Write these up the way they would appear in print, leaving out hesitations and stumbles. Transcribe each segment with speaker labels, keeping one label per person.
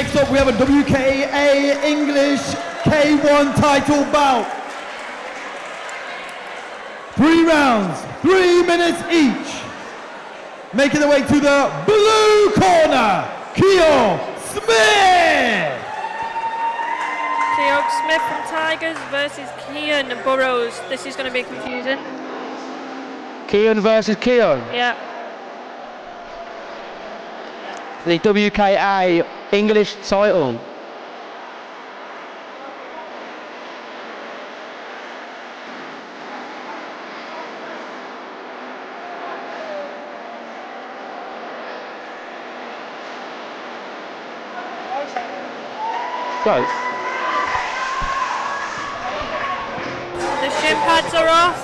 Speaker 1: Next up, we have a WKA English K1 title bout. 3 rounds, 3 minutes each. Making their way to the blue corner, Keo Smith.
Speaker 2: Keo Smith from Tigers versus Kian Burrows. This is going to be confusing.
Speaker 3: Kian versus Keo.
Speaker 2: Yeah.
Speaker 3: The WKA English title. So.
Speaker 2: The shin pads are off.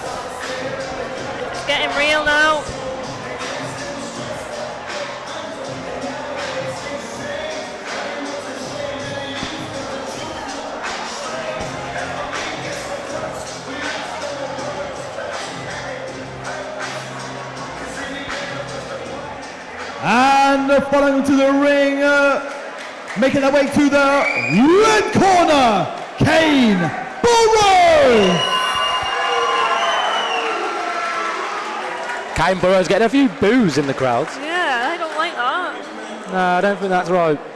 Speaker 2: It's getting real now.
Speaker 1: And following to the ring, making their way to the red corner, Kane Burrows.
Speaker 3: Kane Burrows getting a few boos in the crowd.
Speaker 2: Yeah, I don't like that.
Speaker 3: No, I don't think that's right.
Speaker 2: No.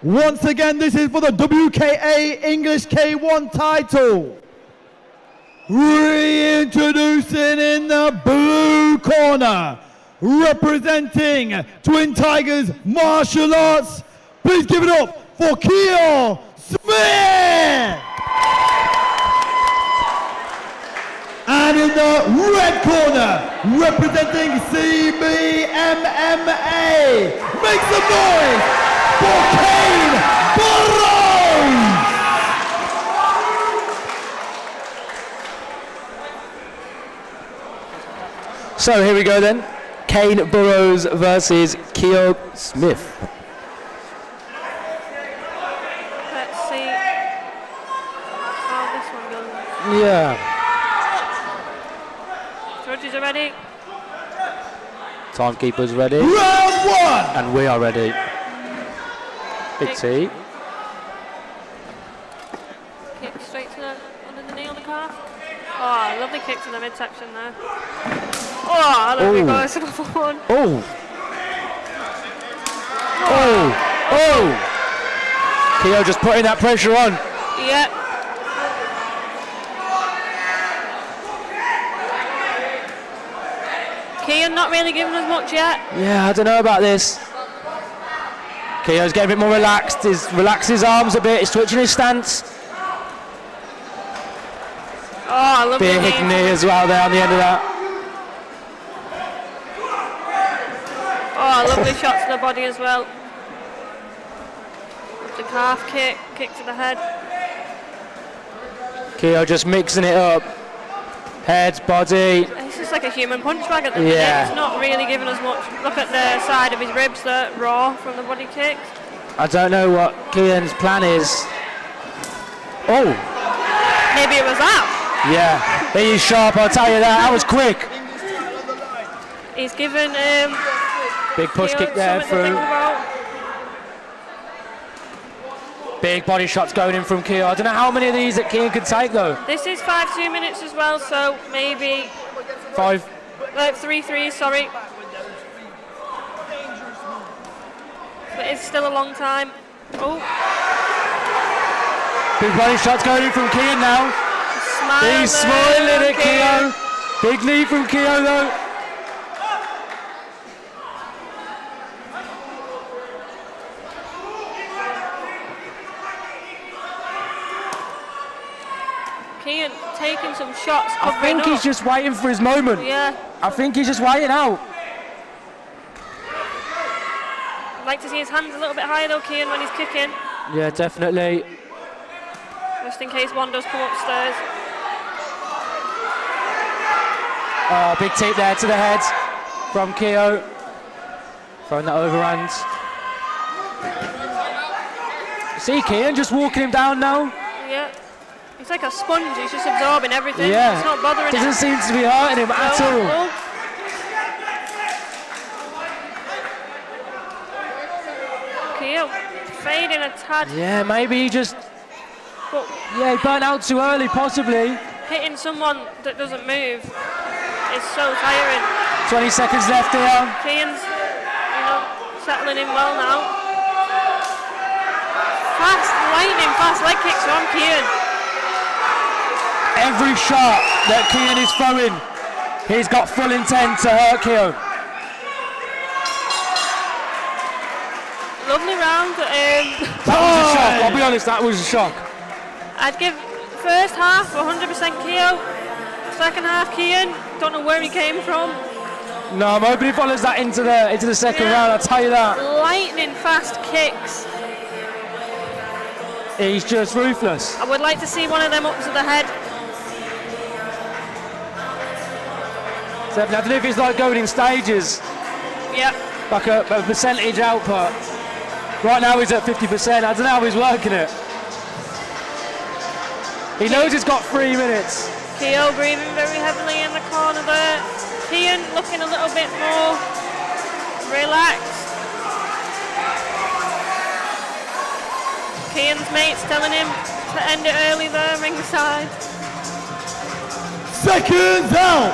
Speaker 1: Once again, this is for the WKA English K1 title. Reintroducing in the blue corner, representing Twin Tigers Martial Arts. Please give it up for Keo Smith. And in the red corner, representing CBMMA, make some noise for Kane Burrows!
Speaker 3: So here we go then. Kane Burrows versus Keo Smith.
Speaker 2: Let's see how this one goes.
Speaker 3: Yeah.
Speaker 2: Judges are ready.
Speaker 3: Timekeeper's ready.
Speaker 1: Round 1!
Speaker 3: And we are ready. Big T.
Speaker 2: Kick straight to the, under the knee on the calf. Oh, lovely kick to the midsection there. Oh, there we go, it's another one.
Speaker 3: Oh. Oh. Oh. Keo just putting that pressure on.
Speaker 2: Yep. Kian not really giving us much yet.
Speaker 3: Yeah, I don't know about this. Keo's getting a bit more relaxed. He's relaxed his arms a bit. He's switching his stance.
Speaker 2: Oh, I love
Speaker 3: Big knee as well there on the end of that.
Speaker 2: Oh, lovely shot to the body as well. The calf kick, kick to the head.
Speaker 3: Keo just mixing it up. Head, body.
Speaker 2: It's just like a human punch bag at the minute. It's not really giving us much. Look at the side of his ribs, they're raw from the body kick.
Speaker 3: I don't know what Kian's plan is. Oh.
Speaker 2: Maybe it was that.
Speaker 3: Yeah, he's sharp, I'll tell you that. That was quick.
Speaker 2: He's given
Speaker 3: big push
Speaker 2: Keo
Speaker 3: kick there through. Big body shots going in from Keo. I don't know how many of these that Kian can take though.
Speaker 2: This is 5-2 minutes as well, so maybe
Speaker 3: 3-3,
Speaker 2: sorry. but it's still a long time. Oh.
Speaker 3: Big body shots going in from Kian now. He's smiling at Keo. Big knee from Keo though.
Speaker 2: Kian taking some shots.
Speaker 3: I think he's just waiting for his moment.
Speaker 2: Yeah.
Speaker 3: I think he's just waiting out.
Speaker 2: I'd like to see his hands a little bit higher though, Kian, when he's kicking.
Speaker 3: Yeah, definitely.
Speaker 2: Just in case one does come upstairs.
Speaker 3: Oh, big tip there to the head from Keo. Throwing that overhand. See Kian just walking him down now.
Speaker 2: Yeah. He's like a sponge, he's just absorbing everything.
Speaker 3: Yeah.
Speaker 2: It's not bothering him.
Speaker 3: Doesn't seem to be hurting him at all.
Speaker 2: Keo fading a tad.
Speaker 3: Yeah, maybe he just... Yeah, he burnt out too early, possibly.
Speaker 2: Hitting someone that doesn't move is so tiring.
Speaker 3: 20 seconds left here.
Speaker 2: Kian's, settling in well now. Fast, lightning fast leg kicks from Kian.
Speaker 3: Every shot that Kian is throwing, he's got full intent to hurt Keo.
Speaker 2: Lovely round.
Speaker 3: That was a shock, I'll be honest, that was a shock.
Speaker 2: I'd give first half 100% Keo. Second half Kian. Don't know where he came from.
Speaker 3: No, I'm hoping he follows that into the second round, I'll tell you that.
Speaker 2: Lightning fast kicks.
Speaker 3: He's just ruthless.
Speaker 2: I would like to see one of them up to the head.
Speaker 3: Definitely. I don't know if it's like going in stages.
Speaker 2: Yep.
Speaker 3: Like a percentage output. Right now he's at 50%. I don't know how he's working it. He knows he's got 3 minutes.
Speaker 2: Keo breathing very heavily in the corner there. Kian looking a little bit more relaxed. Kian's mates telling him to end it early there, ringside.
Speaker 1: Seconds out.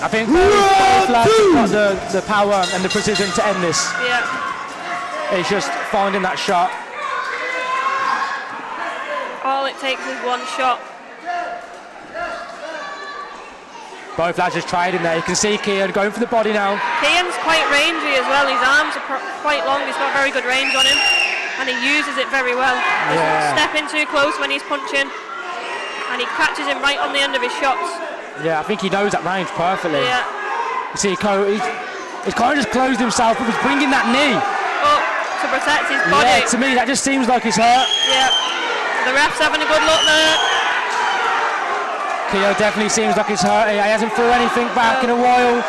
Speaker 3: I think both lads have got the power and the precision to end this.
Speaker 2: Yeah.
Speaker 3: He's just finding that shot.
Speaker 2: All it takes is one shot.
Speaker 3: Both lads just tried him there. You can see Kian going for the body now.
Speaker 2: Kian's quite rangy as well. His arms are quite long. He's got very good range on him. And he uses it very well. Doesn't step in too close when he's punching. And he catches him right on the end of his shots.
Speaker 3: Yeah, I think he knows that range perfectly.
Speaker 2: Yeah.
Speaker 3: You see, he's kind of just closed himself up. He's bringing that knee
Speaker 2: up to protect his body.
Speaker 3: Yeah, to me, that just seems like he's hurt.
Speaker 2: Yeah. The ref's having a good look there.
Speaker 3: Keo definitely seems like he's hurt. He hasn't threw anything back in a while.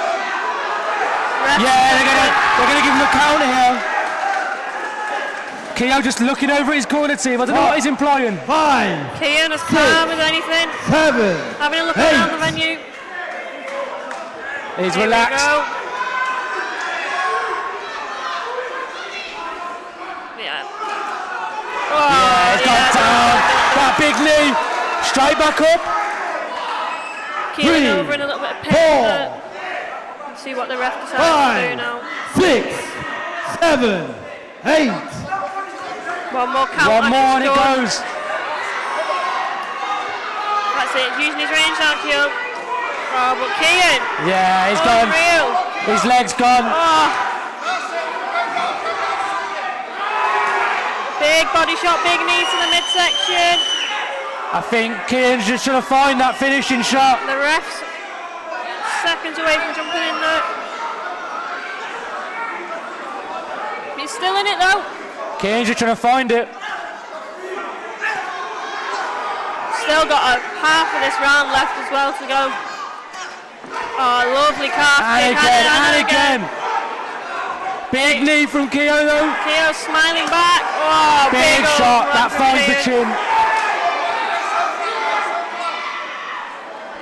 Speaker 3: Yeah, they're gonna give him a counter here. Keo just looking over at his corner team. I don't know what he's implying.
Speaker 1: 5.
Speaker 2: Kian as calm as anything.
Speaker 1: 7.
Speaker 2: Having a look
Speaker 1: 8.
Speaker 2: around the venue.
Speaker 3: He's
Speaker 2: Here
Speaker 3: relaxed.
Speaker 2: Yeah.
Speaker 3: He's got down. That big knee. Straight back up.
Speaker 2: Kian over in a little bit of pain there. Let's see what the ref decides to do now.
Speaker 1: 6, 7, 8.
Speaker 2: One more count.
Speaker 3: One more and it goes.
Speaker 2: That's it. Using his range now, Kian. Oh, but Kian.
Speaker 3: Yeah, he's gone.
Speaker 2: Unreal.
Speaker 3: His leg's gone.
Speaker 2: Oh. Big body shot, big knee to the midsection.
Speaker 3: I think Kian's just trying to find that finishing shot.
Speaker 2: The ref's seconds away from jumping in there. He's still in it though.
Speaker 3: Kian's just trying to find it.
Speaker 2: Still got a half of this round left as well to go. Oh, lovely calf kick.
Speaker 3: And again. Big knee from Keo though.
Speaker 2: Keo smiling back. Oh,
Speaker 3: big shot. That finds the chin.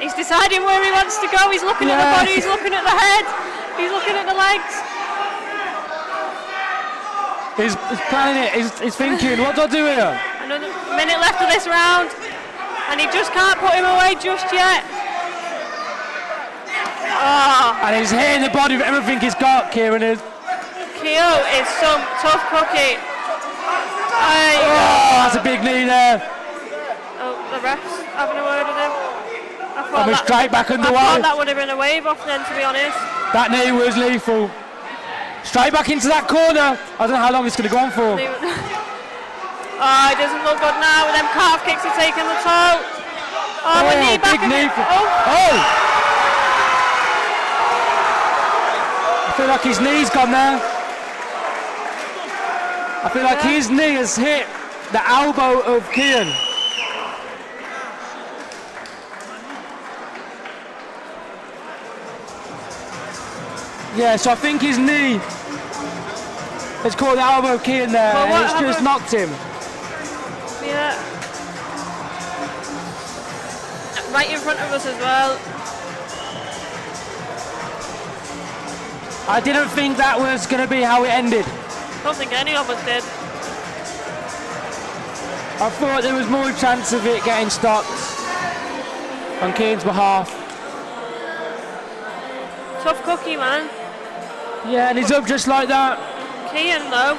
Speaker 2: He's deciding where he wants to go. He's looking at the body. He's looking at the head. He's looking at the legs.
Speaker 3: He's planning it. He's thinking, what do I do here?
Speaker 2: Another minute left of this round, and he just can't put him away just yet. Oh.
Speaker 3: And he's hitting the body with everything he's got, Kieran is.
Speaker 2: Keo is some tough cookie.
Speaker 3: That's a big knee there.
Speaker 2: Oh, the ref's having a word with him.
Speaker 3: And we're straight back underway.
Speaker 2: I thought that would have been a wave off then, to be honest.
Speaker 3: That knee was lethal. Straight back into that corner. I don't know how long it's going to go on for.
Speaker 2: Oh, it doesn't look good now. Them calf kicks are taking the toll. Oh, the knee back.
Speaker 3: Big knee.
Speaker 2: Oh.
Speaker 3: I feel like his knee's gone there. I feel like his knee has hit the elbow of Kian. Yeah, so I think his knee has caught the elbow of Kian there,
Speaker 2: well,
Speaker 3: and it's just knocked him.
Speaker 2: Yeah. Right in front of us as well.
Speaker 3: I didn't think that was going to be how it ended.
Speaker 2: I don't think any of us did.
Speaker 3: I thought there was more chance of it getting stopped on Kian's behalf.
Speaker 2: Tough cookie, man.
Speaker 3: Yeah, and he's up just like that.
Speaker 2: Kian, though.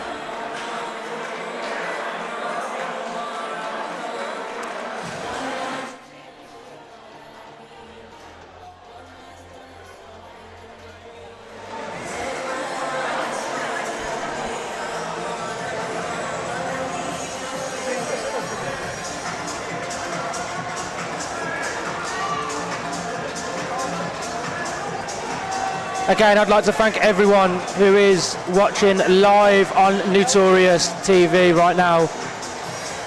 Speaker 3: Again, I'd like to thank everyone who is watching live on Notorious TV right now.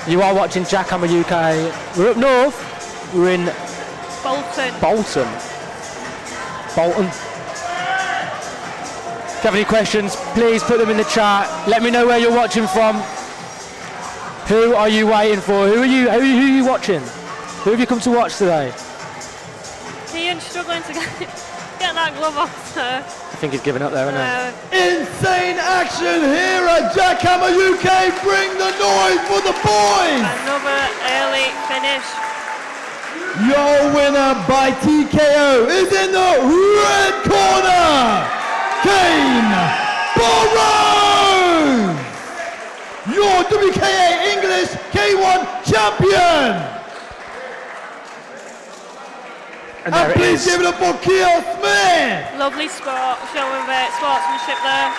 Speaker 3: You are watching JackHammer UK. We're up north. We're in Bolton. If you have any questions, please put them in the chat. Let me know where you're watching from. Who are you waiting for? Who are you watching? Who have you come to watch today?
Speaker 2: Kian's struggling to get that glove off, sir.
Speaker 3: I think he's given up there, isn't he?
Speaker 1: Insane action here at JackHammer UK. Bring the noise for the boys.
Speaker 2: Another early finish.
Speaker 1: Your winner by TKO is in the red corner, Burrows. Your WKA English K1 champion. And please give it up for Keo Smith.
Speaker 2: Lovely sport, showing sportsmanship there.